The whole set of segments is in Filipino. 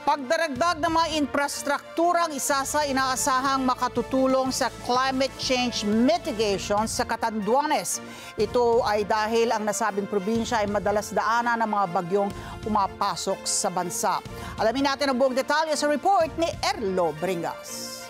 Pagdaragdag ng mga infrastrukturang isa sa inaasahang makatutulong sa climate change mitigation sa Catanduanes. Ito ay dahil ang nasabing probinsya ay madalas daanan ng mga bagyong pumapasok sa bansa. Alamin natin ang buong detalye sa report ni Erlo Bringas.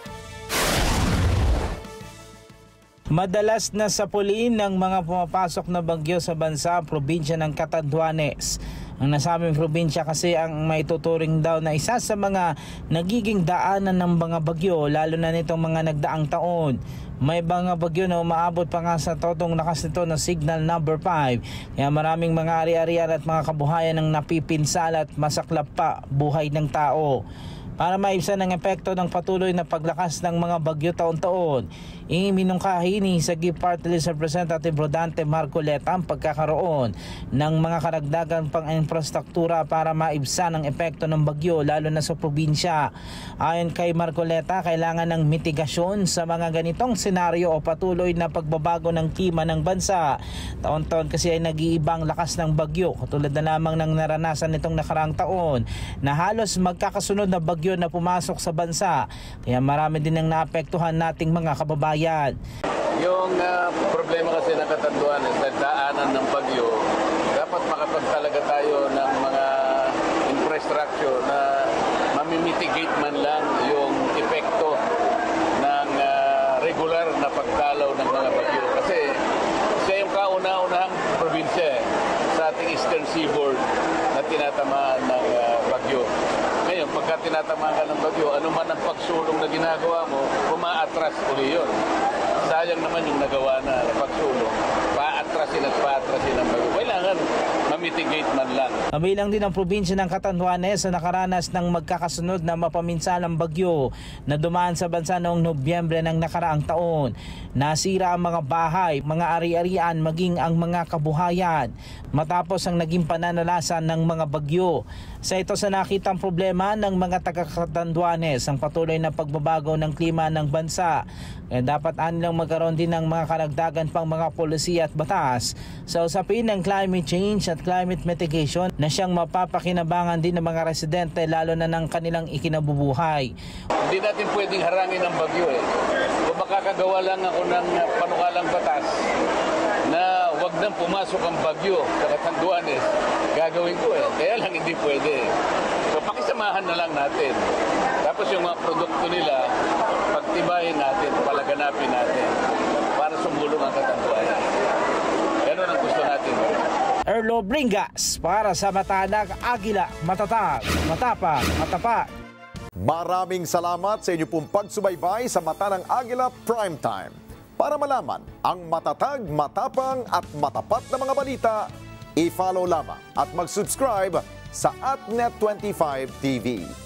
Madalas na sapuliin ng mga pumapasok na bagyo sa bansa ang probinsya ng Catanduanes. Ang nasabing probinsya kasi ang may tuturing daw na isa sa mga nagiging daanan ng mga bagyo, lalo na nitong mga nagdaang taon. May mga bagyo na umaabot pa nga sa totong lakas nito na signal number 5. Kaya maraming mga ari-arian at mga kabuhayan ang napipinsala at masaklap pa buhay ng tao. Para maibsan ang epekto ng patuloy na paglakas ng mga bagyo taon-taon, iminungkahi ni Sagip Party List Representative Rodante Marcoleta ang pagkakaroon ng mga karagdagan pang infrastruktura para maibsan ang epekto ng bagyo lalo na sa probinsya. Ayon kay Marcoleta, kailangan ng mitigasyon sa mga ganitong senaryo o patuloy na pagbabago ng klima ng bansa. Taon-taon kasi ay nag-iibang lakas ng bagyo, katulad na lamang ng naranasan nitong nakaraang taon na halos magkakasunod na bagyo na pumasok sa bansa, kaya marami din ang naapektuhan nating mga kababayan. Yung problema kasi ng Catanduanes sa daanan ng bagyo, dapat makapagtalaga tayo ng mga infrastructure na mamimitigate man lang yung epekto ng regular na pagdalaw ng mga bagyo. Kasi siya yung kauna-unahang probinsya sa ating Eastern Seaboard na tinatamaan ng bagyo. Ngayon, pagka tinatamaan ka ng bagyo, ano man ang pagsulong na ginagawa mo, umaatras uli yun. Sayang naman yung nagawa na pagsulong. Paatrasin at paatrasin ang bagyo. Kailangan mamitigate man lang. Kabilang din ang probinsya ng Catanduanes na nakaranas ng magkakasunod na mapaminsalang bagyo na dumaan sa bansa noong Nobyembre ng nakaraang taon. Nasira ang mga bahay, mga ari-arian, maging ang mga kabuhayan matapos ang naging pananalasan ng mga bagyo. Sa ito sa nakitang problema ng mga taga-Catanduanes ang patuloy na pagbabago ng klima ng bansa. Kaya dapat anilang magkaroon din ng mga karagdagan pang mga polisiya at batas sa usapin ng climate change at climate mitigation na siyang mapapakinabangan din ng mga residente lalo na ng kanilang ikinabubuhay. Hindi natin pwedeng harangin ang bagyo Kung makakagawa lang ako ng panukalang batas na wag nang pumasok ang bagyo sa Catanduanes, gagawin ko Kaya lang hindi pwede. So pakisamahan na lang natin. Tapos yung mga produkto nila, pagtibayin natin, palaganapin natin para sumulong ang Catanduanes. Ganun ang gusto natin. Erlo Bringas para sa Mata ng Agila, matatag, matapang, matapat. Maraming salamat sa inyo pong pagsubaybay sa Mata ng Agila Primetime. Para malaman ang matatag, matapang at matapat na mga balita, i-follow lamang at mag-subscribe sa AtNet25 TV.